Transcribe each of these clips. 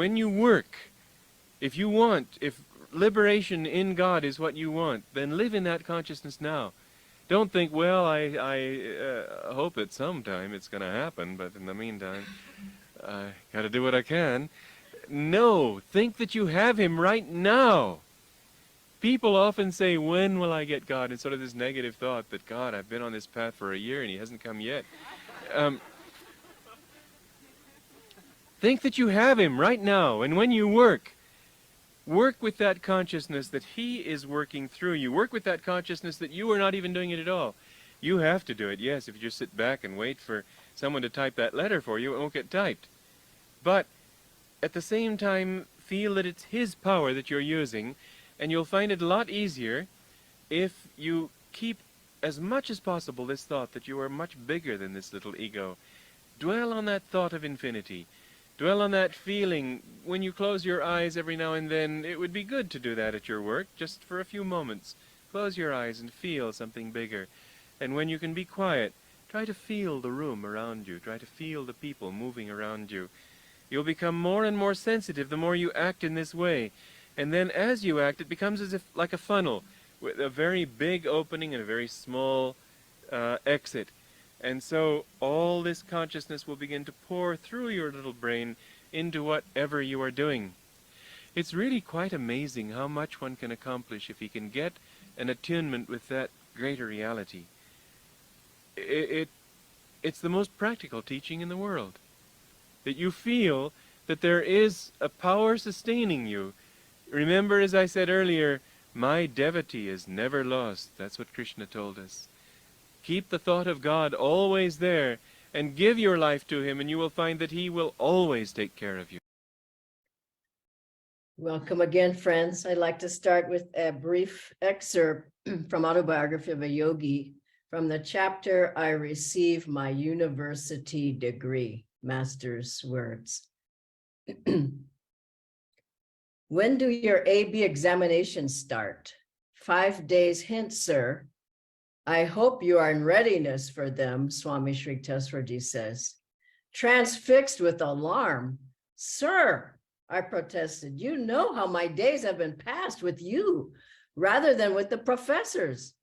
when you work, if liberation in God is what you want, then live in that consciousness now. Don't think, well, I hope that sometime it's going to happen, but in the meantime, I got to do what I can. No, think that you have him right now. People often say, when will I get God? And sort of this negative thought that, God, I've been on this path for a year and he hasn't come yet. Think that you have him right now. And when you work with that consciousness that he is working through you. Work with that consciousness that you are not even doing it at all. You have to do it, yes. If you just sit back and wait for someone to type that letter for you, it won't get typed. But at the same time, feel that it's his power that you're using, and you'll find it a lot easier if you keep as much as possible this thought that you are much bigger than this little ego. Dwell on that thought of infinity. Dwell on that feeling. When you close your eyes every now and then, it would be good to do that at your work, just for a few moments. Close your eyes and feel something bigger. And when you can be quiet, try to feel the room around you. Try to feel the people moving around you. You'll become more and more sensitive the more you act in this way. And then as you act, it becomes as if like a funnel, with a very big opening and a very small exit. And so all this consciousness will begin to pour through your little brain into whatever you are doing. It's really quite amazing how much one can accomplish if he can get an attunement with that greater reality. It's the most practical teaching in the world. That you feel that there is a power sustaining you. Remember, as I said earlier, my devotee is never lost. That's what Krishna told us. Keep the thought of God always there and give your life to him, and you will find that he will always take care of you. Welcome again, friends. I'd like to start with a brief excerpt from Autobiography of a Yogi from the chapter, I Receive My University Degree, Master's Words. When do your AB examinations start? 5 days hence, sir. I hope you are in readiness for them, Swami Sri Teswarji says. Transfixed with alarm. Sir, I protested, you know how my days have been passed with you rather than with the professors.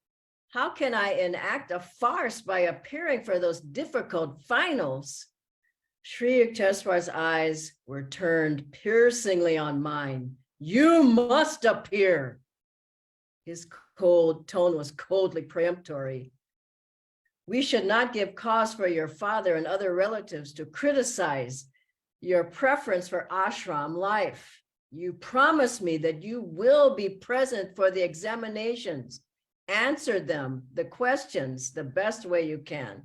How can I enact a farce by appearing for those difficult finals? Sri Yukteswar's eyes were turned piercingly on mine. You must appear. His cold tone was coldly peremptory. We should not give cause for your father and other relatives to criticize your preference for ashram life. You promise me that you will be present for the examinations. Answer them, the questions, the best way you can.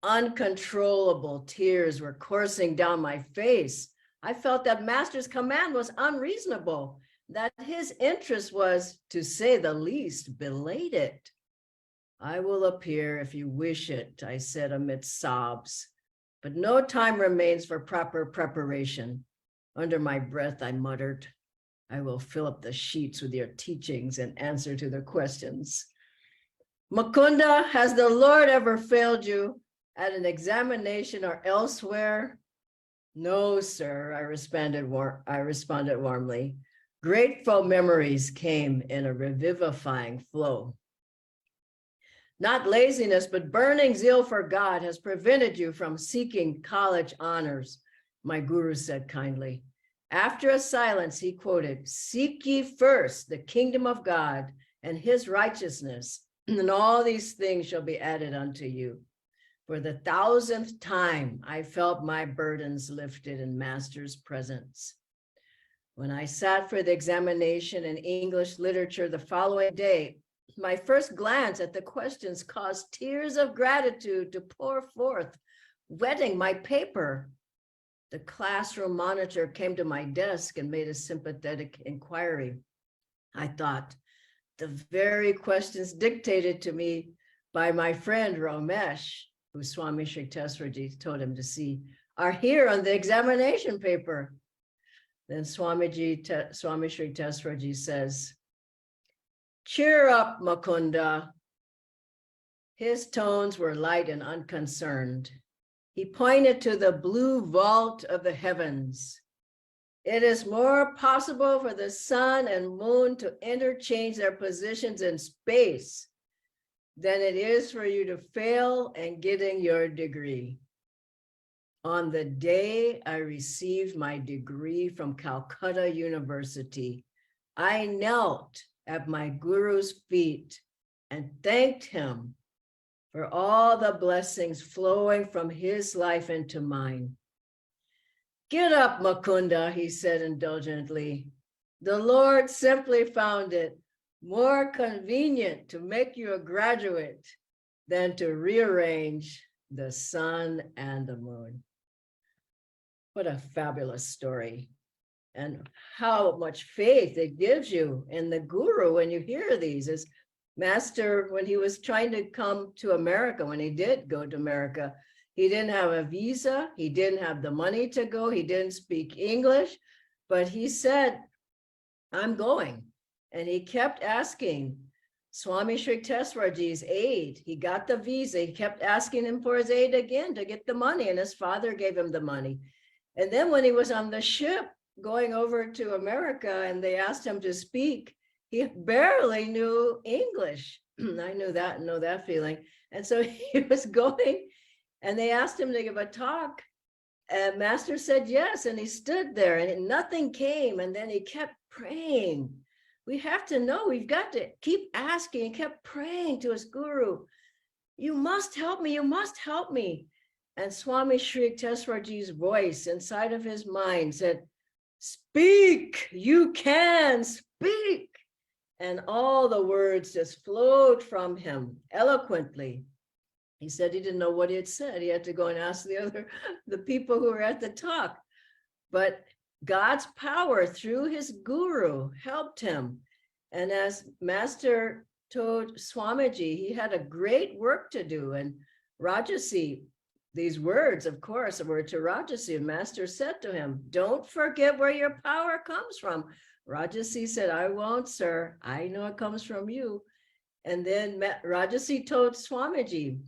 Uncontrollable tears were coursing down my face. I felt that Master's command was unreasonable, that his interest was, to say the least, belated. I will appear if you wish it, I said amidst sobs, but no time remains for proper preparation. Under my breath, I muttered, I will fill up the sheets with your teachings and answer to the questions. Mukunda, has the Lord ever failed you at an examination or elsewhere? No, sir, I responded warmly. Grateful memories came in a revivifying flow. Not laziness, but burning zeal for God has prevented you from seeking college honors, my guru said kindly. After a silence, he quoted, seek ye first the kingdom of God and his righteousness, and all these things shall be added unto you. For the 1000th time, I felt my burdens lifted in Master's presence. When I sat for the examination in English literature the following day, my first glance at the questions caused tears of gratitude to pour forth, wetting my paper. The classroom monitor came to my desk and made a sympathetic inquiry. I thought, the very questions dictated to me by my friend Ramesh, who Swami Sri Teswarji told him to see, are here on the examination paper. Then Swami Sri Teswarji says, cheer up, Mukunda. His tones were light and unconcerned. He pointed to the blue vault of the heavens. It is more possible for the sun and moon to interchange their positions in space than it is for you to fail in getting your degree. On the day I received my degree from Calcutta University, I knelt at my guru's feet and thanked him for all the blessings flowing from his life into mine. Get up, Mukunda, he said indulgently. The Lord simply found it more convenient to make you a graduate than to rearrange the sun and the moon. What a fabulous story. And how much faith it gives you in the guru when you hear these. As Master, when he was trying to come to America, when he did go to America, he didn't have a visa, he didn't have the money to go, he didn't speak English, but he said, I'm going. And he kept asking Swami Sri Teswarji's aid. He got the visa, he kept asking him for his aid again to get the money, and his father gave him the money. And then when he was on the ship going over to America and they asked him to speak, he barely knew English. I know that feeling. And so he was going, and they asked him to give a talk, and Master said yes, and he stood there and nothing came, and then he kept praying. We have to know, we've got to keep asking, and kept praying to his guru, you must help me, you must help me. And Swami Sri Teswarji's voice inside of his mind said, speak, you can speak. And all the words just flowed from him eloquently. He said he didn't know what he had said. He had to go and ask the people who were at the talk. But God's power through his guru helped him. And as Master told Swamiji, he had a great work to do. And Rajasi, these words, of course, were to Rajasi. And Master said to him, don't forget where your power comes from. Rajasi said, I won't, sir. I know it comes from you. And then Rajasi told Swamiji,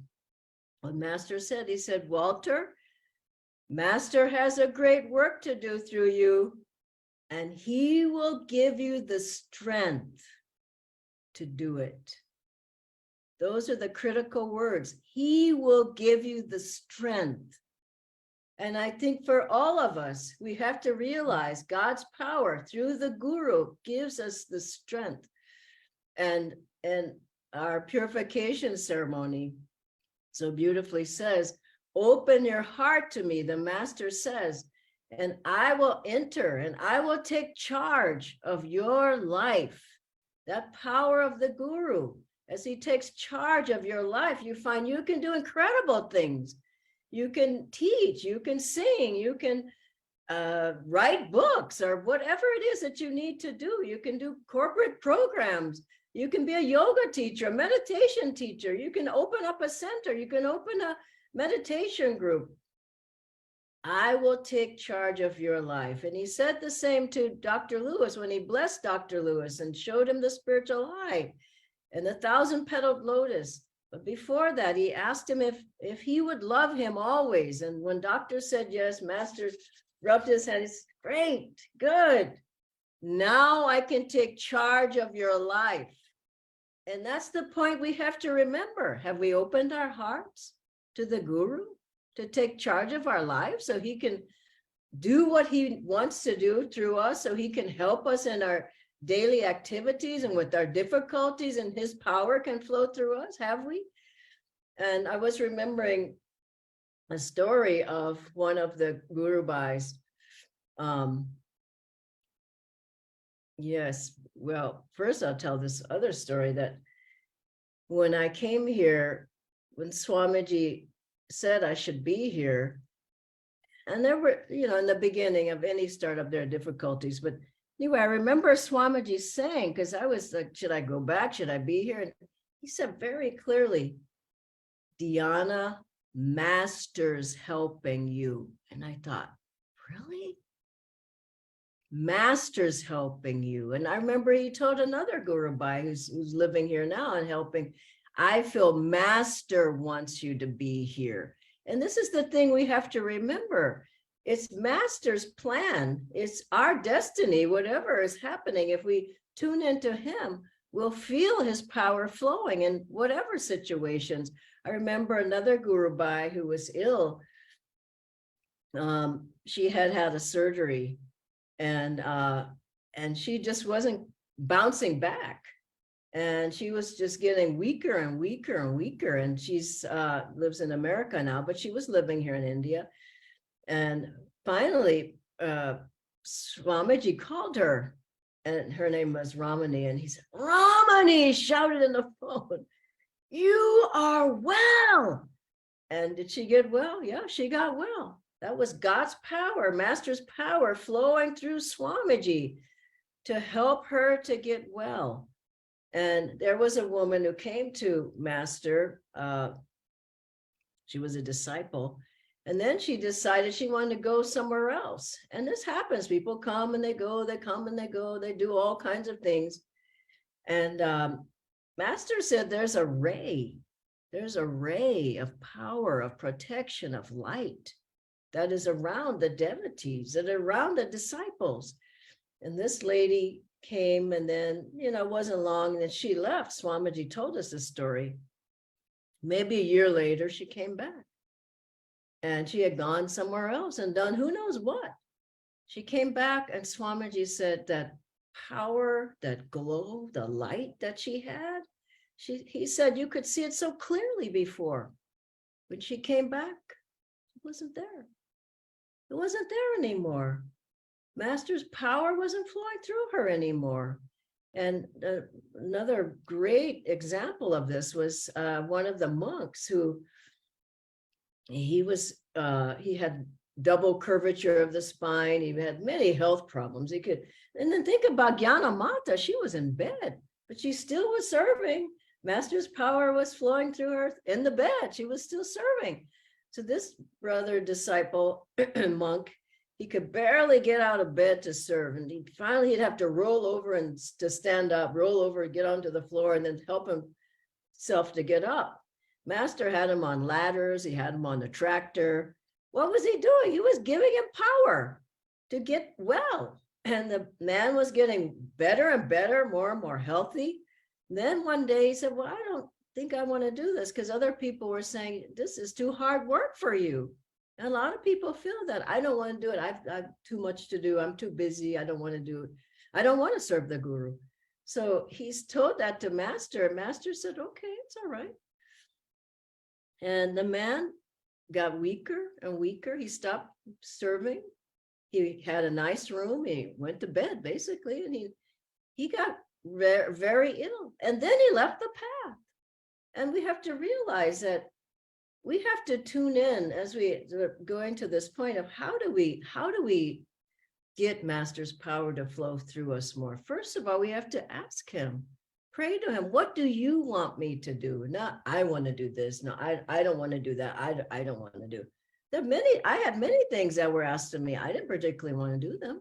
what Master said, he said, Walter, Master has a great work to do through you, and he will give you the strength to do it. Those are the critical words. He will give you the strength. And I think for all of us, we have to realize God's power through the guru gives us the strength. And our purification ceremony so beautifully says, open your heart to me, the Master says, and I will enter and I will take charge of your life. That power of the guru, as he takes charge of your life, you find you can do incredible things. You can teach, you can sing, you can write books or whatever it is that you need to do. You can do corporate programs. You can be a yoga teacher, a meditation teacher. You can open up a center. You can open a meditation group. I will take charge of your life. And he said the same to Dr. Lewis when he blessed Dr. Lewis and showed him the spiritual eye and the 1,000-petaled lotus. But before that, he asked him if he would love him always. And when Doctor said yes, Master rubbed his head. He said, great, good. Now I can take charge of your life. And that's the point we have to remember. Have we opened our hearts to the guru to take charge of our lives so he can do what he wants to do through us, so he can help us in our daily activities and with our difficulties, and his power can flow through us? Have we? And I was remembering a story of one of the Guru Bhais. Yes, well, first I'll tell this other story that when I came here, when Swamiji said I should be here, and there were, in the beginning of any startup, there are difficulties, but anyway, I remember Swamiji saying, because I was like, should I go back? Should I be here? And he said very clearly, Dhyana, Master's helping you. And I thought, really? Master's helping you. And I remember he told another Guru Bhai who's living here now and helping, I feel Master wants you to be here. And this is the thing we have to remember. It's Master's plan. It's our destiny, whatever is happening. If we tune into him, we'll feel his power flowing in whatever situations. I remember another Guru Bhai who was ill. She had had a surgery, and she just wasn't bouncing back. And she was just getting weaker and weaker and weaker. And she's lives in America now, but she was living here in India. And finally, Swamiji called her, and her name was Ramani. And he said, Ramani, shouted in the phone, you are well. And did she get well? Yeah, she got well. That was God's power, Master's power flowing through Swamiji to help her to get well. And there was a woman who came to Master. She was a disciple. And then she decided she wanted to go somewhere else. And this happens. People come and they go, they come and they go, they do all kinds of things. And Master said, there's a ray of power, of protection, of light that is around the devotees, that are around the disciples. And this lady came, and then, it wasn't long, and then she left. Swamiji told us this story. Maybe a year later, she came back. And she had gone somewhere else and done who knows what. She came back, and Swamiji said that power, that glow, the light that she had, he said you could see it so clearly before. When she came back, it wasn't there. It wasn't there anymore. Master's power wasn't flowing through her anymore. And another great example of this was one of the monks who he had double curvature of the spine. He had many health problems. And then think about Jnana Mata. She was in bed, but she still was serving. Master's power was flowing through her in the bed. She was still serving. So this brother, disciple, monk, he could barely get out of bed to serve. And he'd have to roll over and to stand up, roll over, get onto the floor, and then help himself to get up. Master had him on ladders. He had him on the tractor. What was he doing? He was giving him power to get well. And the man was getting better and better, more and more healthy. Then one day he said, well, I don't think I want to do this, because other people were saying, this is too hard work for you. And a lot of people feel that. I don't want to do it. I've too much to do. I'm too busy. I don't want to do it. I don't want to serve the Guru. So he's told that to Master. Master said, okay, it's all right. And the man got weaker and weaker. He stopped serving. He had a nice room. He went to bed, basically, and he got very, very ill. And then he left the path. And we have to realize that we have to tune in as we are going to this point of how do we get Master's power to flow through us more? First of all, we have to ask him, pray to him. What do you want me to do? Not, I want to do this. No, I don't want to do that. I don't want to do. I had many things that were asked of me. I didn't particularly want to do them.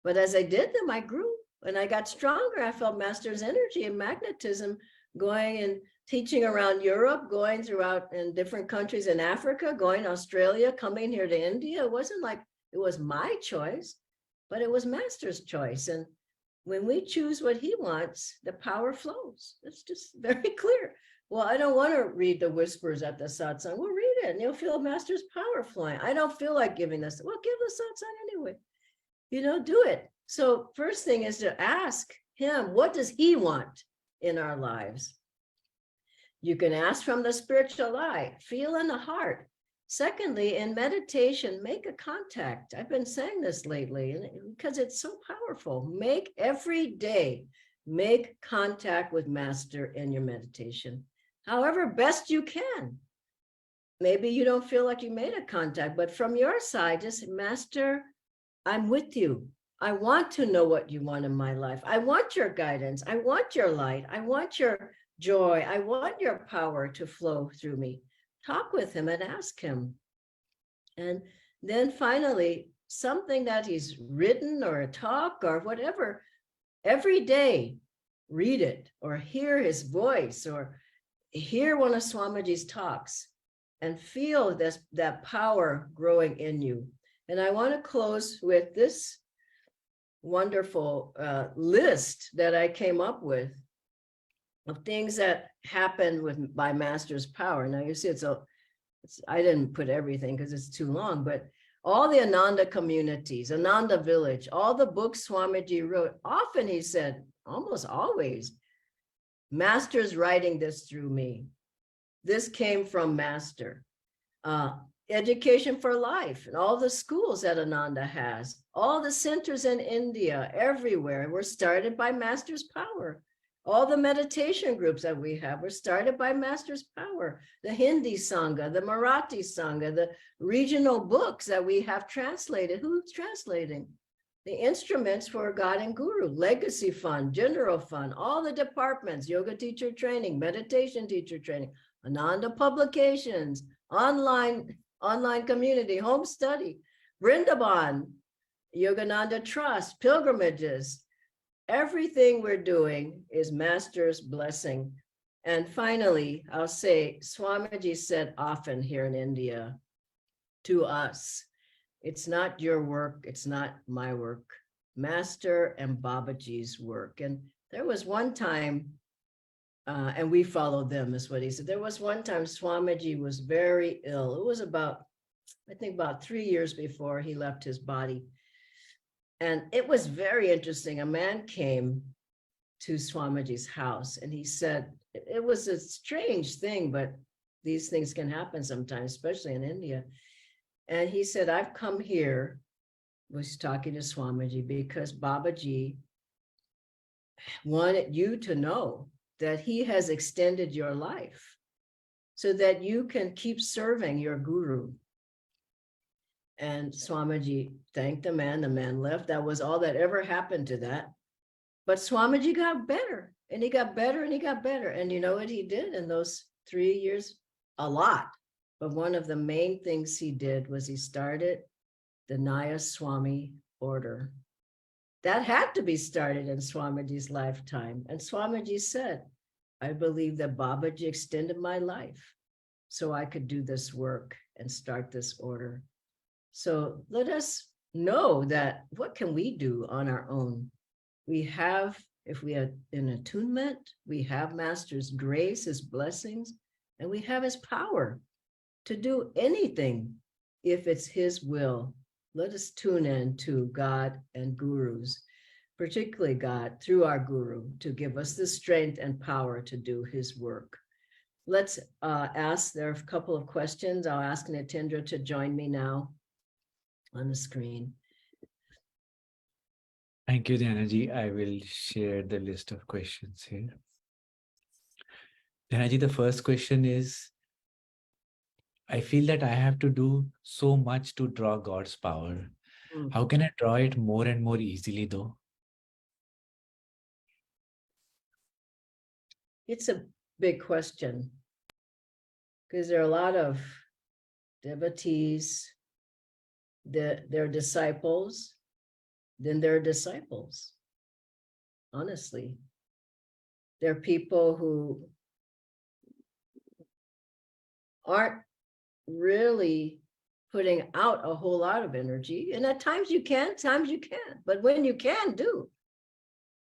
But as I did them, I grew. When I got stronger, I felt Master's energy and magnetism going and teaching around Europe, going throughout in different countries in Africa, going to Australia, coming here to India. It wasn't like it was my choice, but it was Master's choice. And when we choose what he wants, the power flows. It's just very clear. Well, I don't want to read the whispers at the satsang. Well, read it and you'll feel Master's power flowing. I don't feel like giving this. Well, give the satsang anyway. Do it. So first thing is to ask him, what does he want in our lives? You can ask from the spiritual eye, feel in the heart. Secondly, in meditation, make a contact. I've been saying this lately because it's so powerful. Every day, make contact with Master in your meditation, however best you can. Maybe you don't feel like you made a contact, but from your side, just Master, I'm with you. I want to know what you want in my life. I want your guidance. I want your light. I want your joy. I want your power to flow through me. Talk with him and ask him. And then finally, something that he's written or a talk or whatever, every day, read it or hear his voice or hear one of Swamiji's talks and feel that power growing in you. And I want to close with this wonderful list that I came up with of things that happened with by Master's power. Now you see, I didn't put everything because it's too long, but all the Ananda communities, Ananda village, all the books Swamiji wrote, often he said, almost always, Master's writing this through me. This came from Master. Education for life and all the schools that Ananda has, all the centers in India, everywhere were started by Master's power. All the meditation groups that we have were started by Master's power. The Hindi Sangha, the Marathi Sangha, the regional books that we have translated. Who's translating? The instruments for God and Guru, Legacy Fund, General Fund, all the departments, Yoga Teacher Training, Meditation Teacher Training, Ananda Publications, online community, home study, Vrindavan, Yogananda Trust, pilgrimages. Everything we're doing is Master's blessing. And finally, I'll say, Swamiji said often here in India to us, it's not your work, it's not my work, Master and Babaji's work. And there was one time, and we followed them, is what he said. There was one time Swamiji was very ill. It was about, I think about 3 years before he left his body. And it was very interesting. A man came to Swamiji's house and he said, it was a strange thing, but these things can happen sometimes, especially in India. And he said, I've come here, was talking to Swamiji, because Babaji wanted you to know that he has extended your life so that you can keep serving your guru. And Swamiji thanked the man left. That was all that ever happened to that. But Swamiji got better, and he got better, and he got better. And you know what he did in those 3 years? A lot. But one of the main things he did was he started the Nayaswami order. That had to be started in Swamiji's lifetime. And Swamiji said, I believe that Babaji extended my life so I could do this work and start this order. So let us know that what can we do on our own? We have, if we have an attunement, we have Master's grace, his blessings, and we have his power to do anything if it's his will. Let us tune in to God and gurus, particularly God through our guru, to give us the strength and power to do his work. Let's ask, there are a couple of questions. I'll ask Nitendra to join me now on the screen. Thank you, Dhyanaji. I will share the list of questions here. Dhyanaji, the first question is, I feel that I have to do so much to draw God's power. How can I draw it more and more easily though? It's a big question because there are a lot of devotees, they're disciples, then they're disciples. Honestly, they're people who aren't really putting out a whole lot of energy. And at times you can, times you can't. But when you can, do.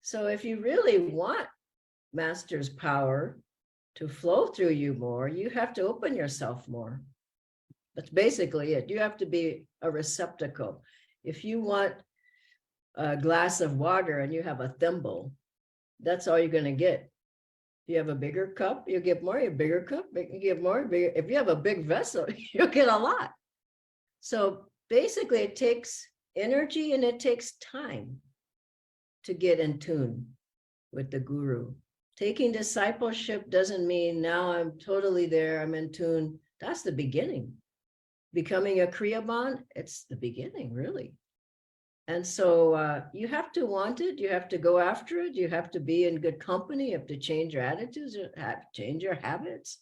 So if you really want Master's power to flow through you more, you have to open yourself more. That's basically it. You have to be a receptacle. If you want a glass of water and you have a thimble, that's all you're going to get. If you have a bigger cup, you get more. A bigger cup, you get more. Bigger. If you have a big vessel, you'll get a lot. So basically, it takes energy and it takes time to get in tune with the guru. Taking discipleship doesn't mean now I'm totally there, I'm in tune. That's the beginning. Becoming a Kriyaban, it's the beginning, really. And so you have to want it, you have to go after it, you have to be in good company, you have to change your attitudes, change your habits.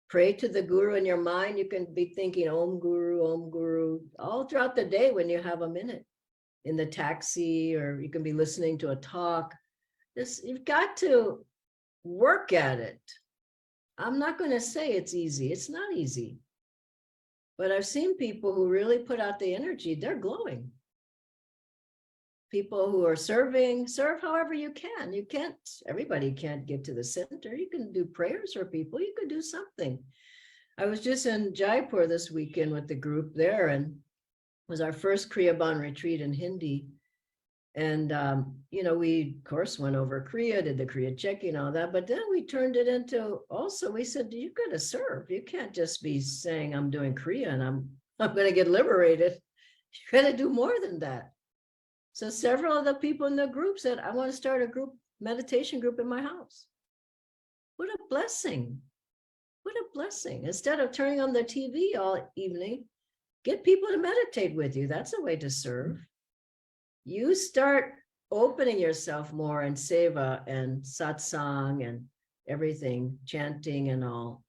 Pray to the guru in your mind. You can be thinking Om Guru, all throughout the day when you have a minute in the taxi, or you can be listening to a talk. You've got to work at it. I'm not going to say it's easy. It's not easy. But I've seen people who really put out the energy, they're glowing. People who are serving, serve however you can. You can't, everybody can't get to the center. You can do prayers for people. You can do something. I was just in Jaipur this weekend with the group there, and it was our first Kriyaban retreat in Hindi. And, we, of course, went over Kriya, did the Kriya checking, all that. But then we turned it into also, we said, you've got to serve. You can't just be saying, I'm doing Kriya and I'm going to get liberated. You're going to do more than that. So several of the people in the group said, I want to start a group meditation group in my house. What a blessing. What a blessing. Instead of turning on the TV all evening, get people to meditate with you. That's a way to serve. You start opening yourself more in seva and satsang and everything, chanting and all.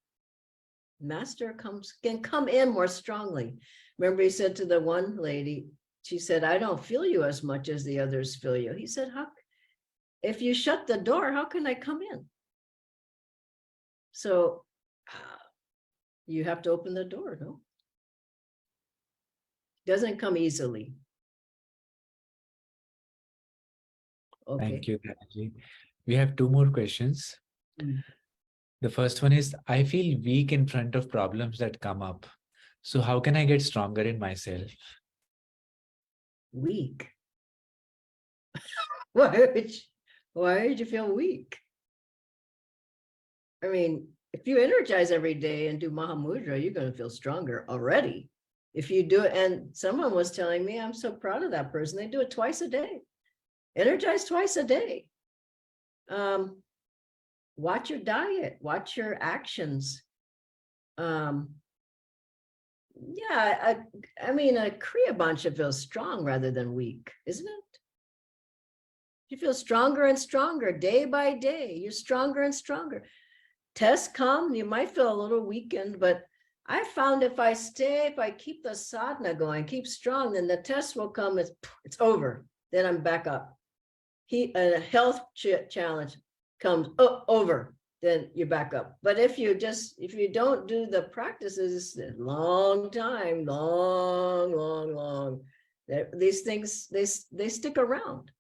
Master can come in more strongly. Remember, he said to the one lady, she said, I don't feel you as much as the others feel you. He said, if you shut the door, how can I come in? So you have to open the door, no? Doesn't come easily. Okay. Thank you, Dhanaji. We have 2 more questions. The first one is, I feel weak in front of problems that come up. So how can I get stronger in myself? Weak. Why would you feel weak? I mean, if you energize every day and do Mahamudra, you're going to feel stronger already. If you do it, and someone was telling me, I'm so proud of that person, they do it twice a day. Energize twice a day. Watch your diet, watch your actions. Yeah, I mean, a Kriya Band should feel strong rather than weak, isn't it? You feel stronger and stronger day by day. You're stronger and stronger. Tests come, you might feel a little weakened, but I found if I keep the sadhana going, keep strong, then the test will come, it's over. Then I'm back up. A health challenge comes over, then you're back up. But if you don't do the practices, long time, long, these things, they stick around.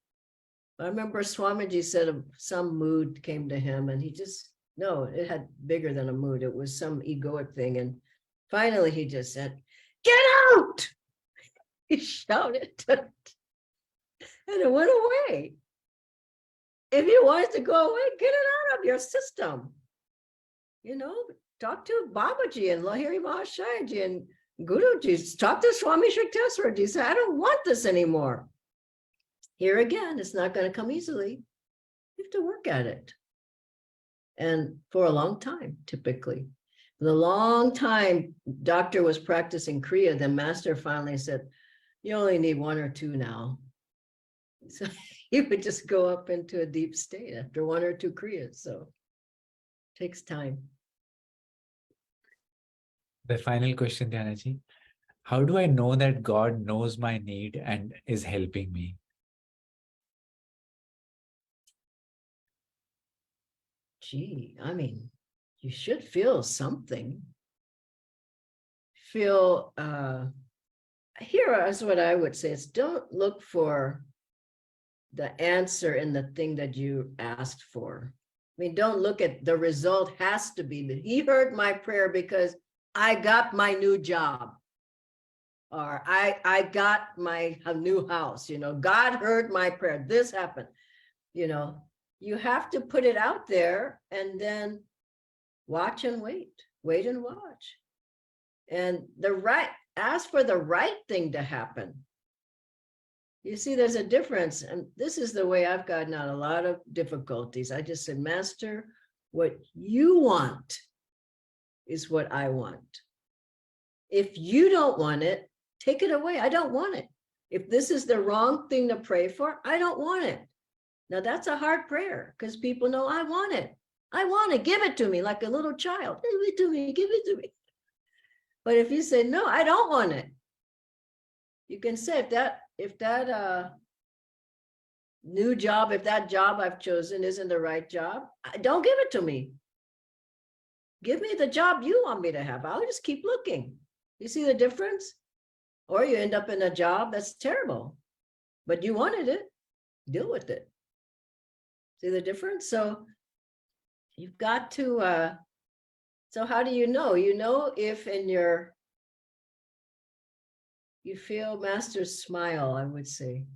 I remember Swamiji said some mood came to him and it had bigger than a mood. It was some egoic thing. And finally he just said, get out! He shouted and it went away. If you want it to go away, get it out of your system. Talk to Babaji and Lahiri Mahashayaji and Guruji. Talk to Swami Shrikteswaraji. Say, I don't want this anymore. Here again, it's not going to come easily. You have to work at it. And for a long time, typically. For a long time, doctor was practicing Kriya. Then master finally said, you only need 1 or 2 now. So he would just go up into a deep state after 1 or 2 Kriyas. So it takes time. The final question, Dhanaji. How do I know that God knows my need and is helping me? Gee, I mean, you should feel something. Here is what I would say is don't look for the answer in the thing that you asked for. I mean, don't look at the result has to be that he heard my prayer because I got my new job. Or I got my new house, God heard my prayer. This happened, You have to put it out there and then watch and wait and watch. And ask for the right thing to happen. You see, there's a difference. And this is the way I've gotten out a lot of difficulties. I just said, Master, what you want is what I want. If you don't want it, take it away. I don't want it. If this is the wrong thing to pray for, I don't want it. Now that's a hard prayer because people know I want it. I want it. Give it to me like a little child. Give it to me. Give it to me. But if you say, no, I don't want it. You can say if that new job, if that job I've chosen isn't the right job, don't give it to me. Give me the job you want me to have. I'll just keep looking. You see the difference? Or you end up in a job that's terrible, but you wanted it, deal with it. See the difference? So you've got to, so how do you know? You know if in your, you feel Master's smile, I would say.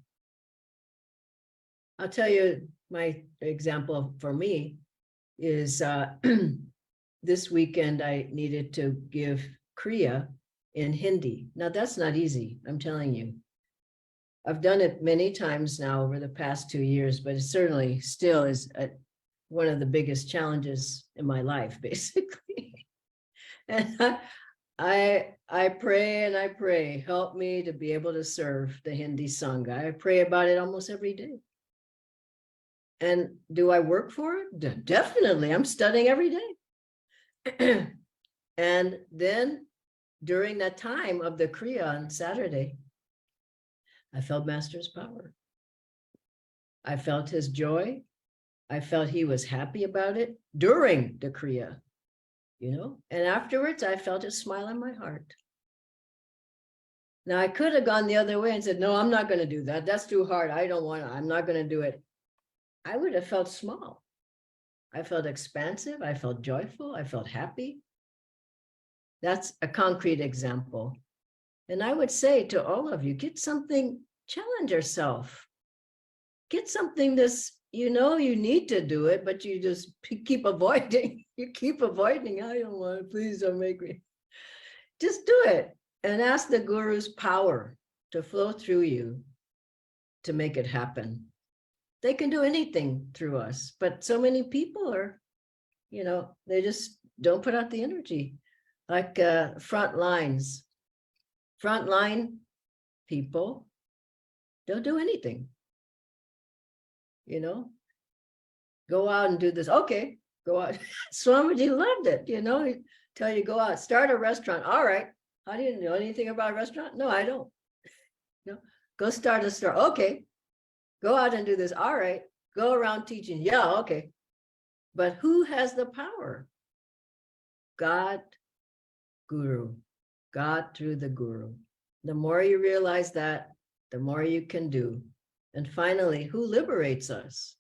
I'll tell you my example for me is this weekend I needed to give Kriya in Hindi. Now that's not easy, I'm telling you. I've done it many times now over the past 2 years, but it certainly still is one of the biggest challenges in my life, basically. And I pray and I pray, help me to be able to serve the Hindi Sangha. I pray about it almost every day. And do I work for it? Definitely. I'm studying every day. And then during that time of the Kriya on Saturday, I felt Master's power. I felt his joy. I felt he was happy about it during the Kriya, you know, and afterwards I felt a smile in my heart. Now I could have gone the other way and said, no, I'm not going to do that. That's too hard. I don't want to, I'm not going to do it. I would have felt small. I felt expansive. I felt joyful. I felt happy. That's a concrete example. And I would say to all of you, get something, challenge yourself. Get something that's, you know, you need to do it, but you just keep avoiding. You keep avoiding. I don't want to, please don't make me. Just do it and ask the Guru's power to flow through you to make it happen. They can do anything through us, but so many people are, you know, they just don't put out the energy. Like frontline people don't do anything, you know, go out and do this. Okay, go out. Swamiji loved it, you know, he tell you go out, start a restaurant. All right. How do you know anything about a restaurant? No, I don't. No, go start a store. Okay. Go out and do this. All right. Go around teaching. Yeah, okay. But who has the power? God, Guru. God through the Guru. The more you realize that, the more you can do. And finally, who liberates us?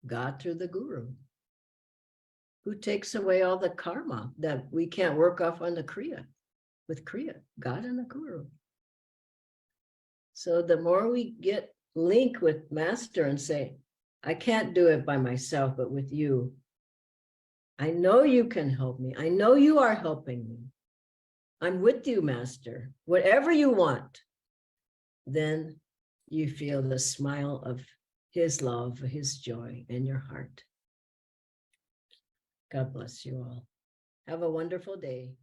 God through the Guru. Who takes away all the karma that we can't work off on the Kriya? With Kriya, God and the Guru. So the more we get link with Master and say, I can't do it by myself, but with you. I know you can help me. I know you are helping me. I'm with you, Master. Whatever you want, then you feel the smile of his love, his joy in your heart. God bless you all. Have a wonderful day.